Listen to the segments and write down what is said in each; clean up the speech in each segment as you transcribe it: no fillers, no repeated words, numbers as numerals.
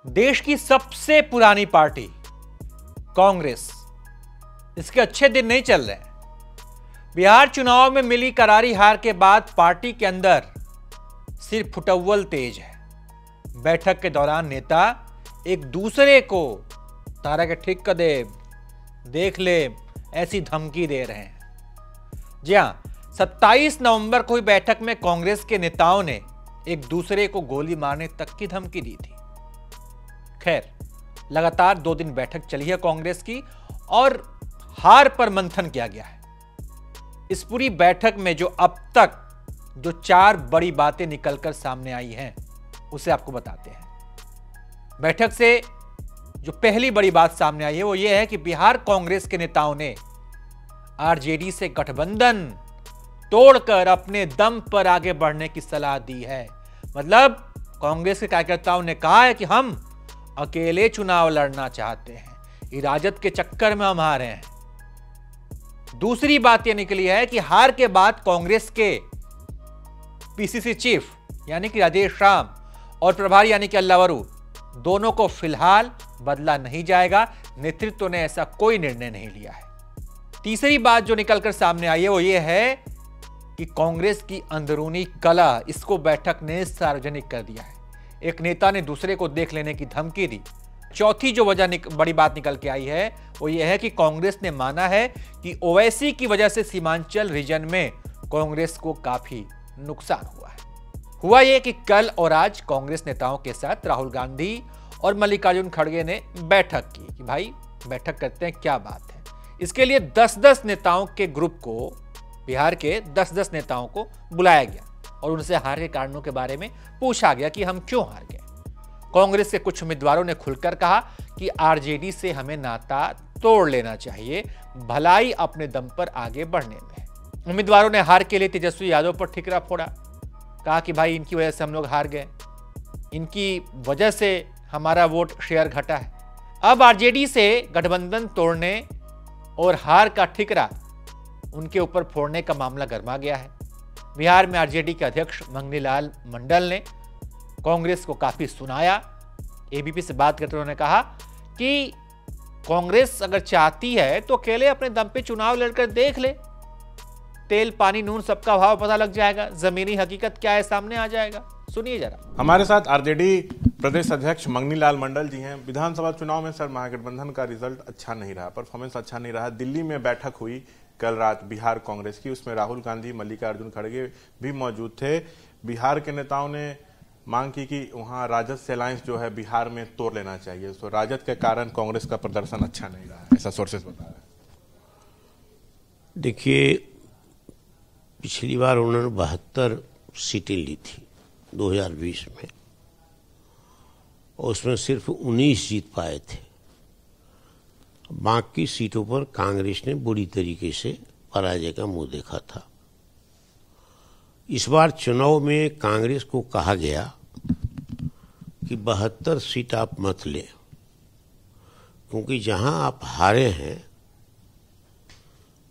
देश की सबसे पुरानी पार्टी कांग्रेस, इसके अच्छे दिन नहीं चल रहे हैं। बिहार चुनाव में मिली करारी हार के बाद पार्टी के अंदर सिर्फ फुटअव्वल तेज है। बैठक के दौरान नेता एक दूसरे को तारा के ठीक कर दे, देख ले, ऐसी धमकी दे रहे हैं। जी हां, 27 नवंबर को हुई बैठक में कांग्रेस के नेताओं ने एक दूसरे को गोली मारने तक की धमकी दी थी। खैर, लगातार 2 दिन बैठक चली है कांग्रेस की और हार पर मंथन किया गया है। इस पूरी बैठक में जो अब तक 4 बड़ी बातें निकलकर सामने आई हैं, उसे आपको बताते हैं। बैठक से जो पहली बड़ी बात सामने आई है वो ये है कि बिहार कांग्रेस के नेताओं ने आरजेडी से गठबंधन तोड़कर अपने दम पर आगे बढ़ने की सलाह दी है। मतलब कांग्रेस के कार्यकर्ताओं ने कहा है कि हम अकेले चुनाव लड़ना चाहते हैं, ये राजद के चक्कर में हम हारे हैं। दूसरी बात यह निकली है कि हार के बाद कांग्रेस के पीसीसी चीफ यानी कि राजेश राम और प्रभारी यानी कि अल्लावरू दोनों को फिलहाल बदला नहीं जाएगा। नेतृत्व ने ऐसा कोई निर्णय नहीं लिया है। तीसरी बात जो निकलकर सामने आई है वो ये है कि कांग्रेस की अंदरूनी कलह, इसको बैठक ने सार्वजनिक कर दिया है। एक नेता ने दूसरे को देख लेने की धमकी दी। चौथी जो बड़ी बात निकल के आई है वो ये है कि कांग्रेस ने माना है कि ओवैसी की वजह से सीमांचल रीजन में कांग्रेस को काफी नुकसान हुआ है। हुआ ये कि कल और आज कांग्रेस नेताओं के साथ राहुल गांधी और मल्लिकार्जुन खड़गे ने बैठक की कि भाई बैठक करते हैं, क्या बात है। इसके लिए 10-10 नेताओं के ग्रुप को, बिहार के 10-10 नेताओं को बुलाया गया और उनसे हार के कारणों के बारे में पूछा गया कि हम क्यों हार गए। कांग्रेस के कुछ उम्मीदवारों ने खुलकर कहा कि आरजेडी से हमें नाता तोड़ लेना चाहिए, भलाई अपने दम पर आगे बढ़ने में। उम्मीदवारों ने हार के लिए तेजस्वी यादव पर ठिकरा फोड़ा, कहा कि भाई इनकी वजह से हम लोग हार गए, इनकी वजह से हमारा वोट शेयर घटा है। अब आरजेडी से गठबंधन तोड़ने और हार का ठिकरा उनके ऊपर फोड़ने का मामला गर्मा गया है। बिहार में आरजेडी के अध्यक्ष मंगनीलाल मंडल ने कांग्रेस को काफी सुनाया। एबीपी से बात करते उन्होंने कहा कि कांग्रेस अगर चाहती है तो अकेले अपने दम पे चुनाव लड़कर देख ले, तेल पानी नून सबका भाव पता लग जाएगा, जमीनी हकीकत क्या है सामने आ जाएगा। सुनिए जरा। हमारे साथ आरजेडी प्रदेश अध्यक्ष मंगनीलाल मंडल जी हैं। विधानसभा चुनाव में सर महागठबंधन का रिजल्ट अच्छा नहीं रहा, परफॉर्मेंस अच्छा नहीं रहा। दिल्ली में बैठक हुई कल रात बिहार कांग्रेस की, उसमें राहुल गांधी, मल्लिकार्जुन खड़गे भी मौजूद थे। बिहार के नेताओं ने मांग की कि वहां राजद से अलायंस जो है बिहार में तोड़ लेना चाहिए। तो राजद के कारण कांग्रेस का प्रदर्शन अच्छा नहीं रहा, ऐसा सोर्सेस बता रहे हैं। देखिए, पिछली बार उन्होंने 72 सीटें ली थी 2020 में और उसमें सिर्फ 19 जीत पाए थे। बाकी सीटों पर कांग्रेस ने बुरी तरीके से पराजय का मुंह देखा था। इस बार चुनाव में कांग्रेस को कहा गया कि 72 सीट आप मत ले, क्योंकि जहां आप हारे हैं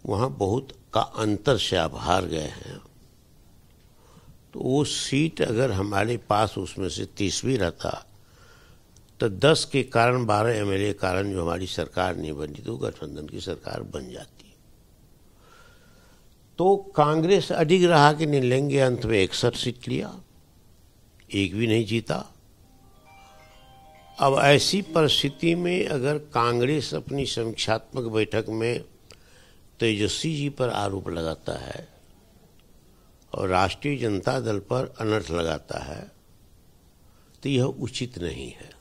वहां बहुत का अंतर से आप हार गए हैं। तो वो सीट अगर हमारे पास उसमें से 30 भी रहता तो 10 के कारण 12 एमएलए कारण जो हमारी सरकार नहीं बनी तो गठबंधन की सरकार बन जाती। तो कांग्रेस अडिग रहा कि नहीं लेंगे, अंत में 61 सीट लिया, एक भी नहीं जीता। अब ऐसी परिस्थिति में अगर कांग्रेस अपनी समीक्षात्मक बैठक में तेजस्वी जी पर आरोप लगाता है और राष्ट्रीय जनता दल पर अनर्थ लगाता है तो यह उचित नहीं है।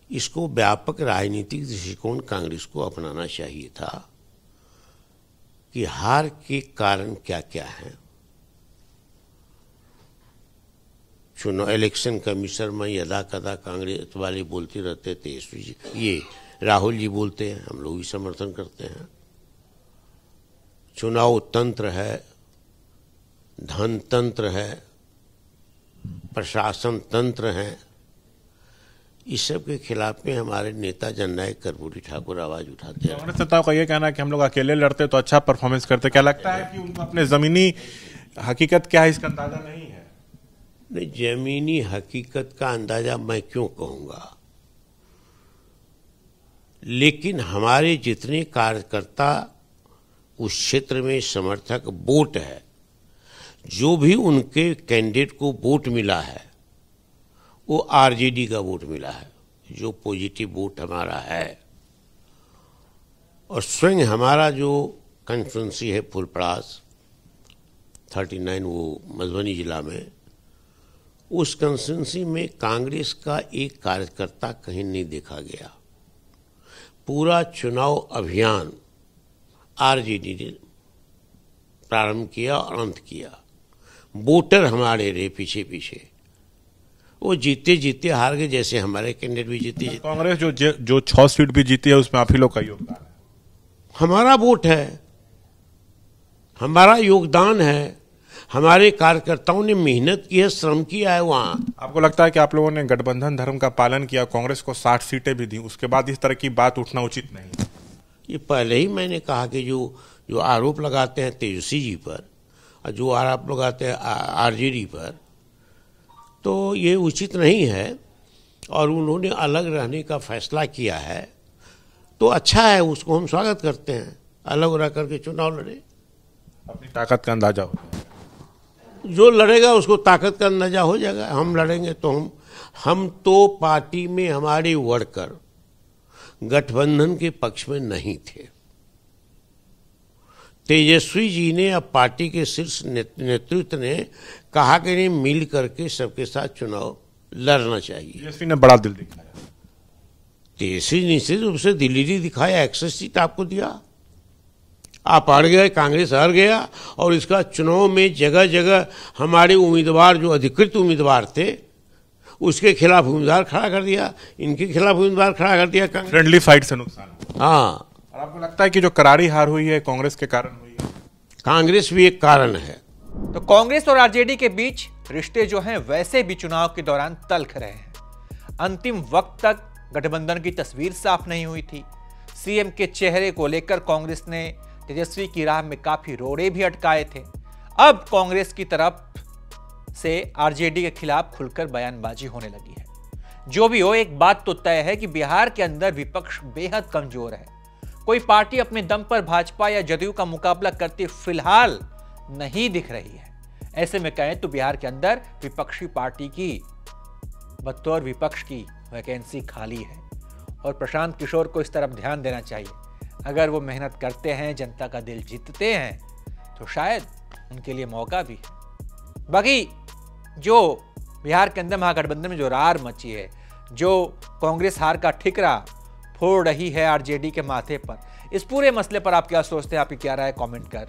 इसको व्यापक राजनीतिक दृष्टिकोण कांग्रेस को अपनाना चाहिए था कि हार के कारण क्या क्या हैं। चुनाव इलेक्शन कमीशन में यदा कदा कांग्रेस वाले बोलते रहते, तेजस्वी जी, ये राहुल जी बोलते हैं, हम लोग भी समर्थन करते हैं। चुनाव तंत्र है, धन तंत्र है, प्रशासन तंत्र है, इस सब के खिलाफ में हमारे नेता जननायक कर्पूरी ठाकुर आवाज उठाते हैं। कांग्रेस नेताओं का ये कहना है कि हम लोग अकेले लड़ते तो अच्छा परफॉर्मेंस करते। क्या लगता है कि उनको अपने जमीनी हकीकत क्या है इसका अंदाजा नहीं है? नहीं, जमीनी हकीकत का अंदाजा मैं क्यों कहूंगा, लेकिन हमारे जितने कार्यकर्ता उस क्षेत्र में समर्थक वोट है, जो भी उनके कैंडिडेट को वोट मिला है वो आरजेडी का वोट मिला है, जो पॉजिटिव वोट हमारा है। और स्वयं हमारा जो कंस्टिट्यूंसी है फुलपड़ास 39, वो मधुबनी जिला में, उस कंस्टिट्यूंसी में कांग्रेस का एक कार्यकर्ता कहीं नहीं देखा गया। पूरा चुनाव अभियान आरजेडी ने प्रारंभ किया और अंत किया। वोटर हमारे रहे पीछे पीछे, वो जीते जीते हार गए, जैसे हमारे कैंडिडेट भी जीते। कांग्रेस जो 6 सीट भी जीती है उसमें आप ही लोग का योगदान है। हमारा वोट है, हमारा योगदान है, हमारे कार्यकर्ताओं ने मेहनत की है, श्रम किया है। वहां आपको लगता है कि आप लोगों ने गठबंधन धर्म का पालन किया, कांग्रेस को 60 सीटें भी दी, उसके बाद इस तरह की बात उठना उचित नहीं? ये पहले ही मैंने कहा कि जो आरोप लगाते हैं तेजस्वी जी पर और जो आरोप लगाते हैं आरजेडी पर, तो ये उचित नहीं है। और उन्होंने अलग रहने का फैसला किया है तो अच्छा है, उसको हम स्वागत करते हैं। अलग रह करके चुनाव लड़े, अपनी ताकत का अंदाजा हो, जो लड़ेगा उसको ताकत का अंदाजा हो जाएगा। हम लड़ेंगे तो हम तो पार्टी में हमारे वर्कर गठबंधन के पक्ष में नहीं थे। तेजस्वी जी ने, अब पार्टी के शीर्ष नेतृत्व ने कहा कि नहीं, मिल करके सबके साथ चुनाव लड़ना चाहिए। तेजस्वी ने बड़ा दिल दिखाया। तेजस्वी निश्चित रूप से दिल्ली दिखाया, 61 सीट आपको दिया, आप हार गए, कांग्रेस हार गया। और इसका चुनाव में जगह जगह हमारे उम्मीदवार, जो अधिकृत उम्मीदवार थे, उसके खिलाफ उम्मीदवार खड़ा कर दिया, इनके खिलाफ उम्मीदवार खड़ा कर दिया। फ्रेंडली फाइट से नुकसान। हाँ, और आपको लगता है कि जो करारी हार हुई है कांग्रेस के कारण हुई है? कांग्रेस भी एक कारण है। तो कांग्रेस और आरजेडी के बीच रिश्ते जो हैं वैसे भी चुनाव के दौरान तल्ख रहे हैं। अंतिम वक्त तक गठबंधन की तस्वीर साफ नहीं हुई थी। सीएम के चेहरे को लेकर कांग्रेस ने तेजस्वी की राह में काफी रोड़े भी अटकाए थे। अब कांग्रेस की तरफ से आरजेडी के खिलाफ खुलकर बयानबाजी होने लगी है। जो भी हो, एक बात तो तय है कि बिहार के अंदर विपक्ष बेहद कमजोर है। कोई पार्टी अपने दम पर भाजपा या जदयू का मुकाबला करती फिलहाल नहीं दिख रही है। ऐसे में कहें तो बिहार के अंदर विपक्षी पार्टी की बतौर विपक्ष की वैकेंसी खाली है और प्रशांत किशोर को इस तरफ ध्यान देना चाहिए। अगर वो मेहनत करते हैं, जनता का दिल जीतते हैं, तो शायद उनके लिए मौका भी है। बाकी जो बिहार के अंदर महागठबंधन में जो रार मची है, जो कांग्रेस हार का ठिकरा फोड़ रही है आरजेडी के माथे पर, इस पूरे मसले पर आप क्या सोचते हैं? आपकी क्या राय कमेंट कर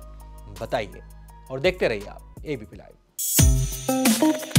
बताइए और देखते रहिए आप एबीपी लाइव।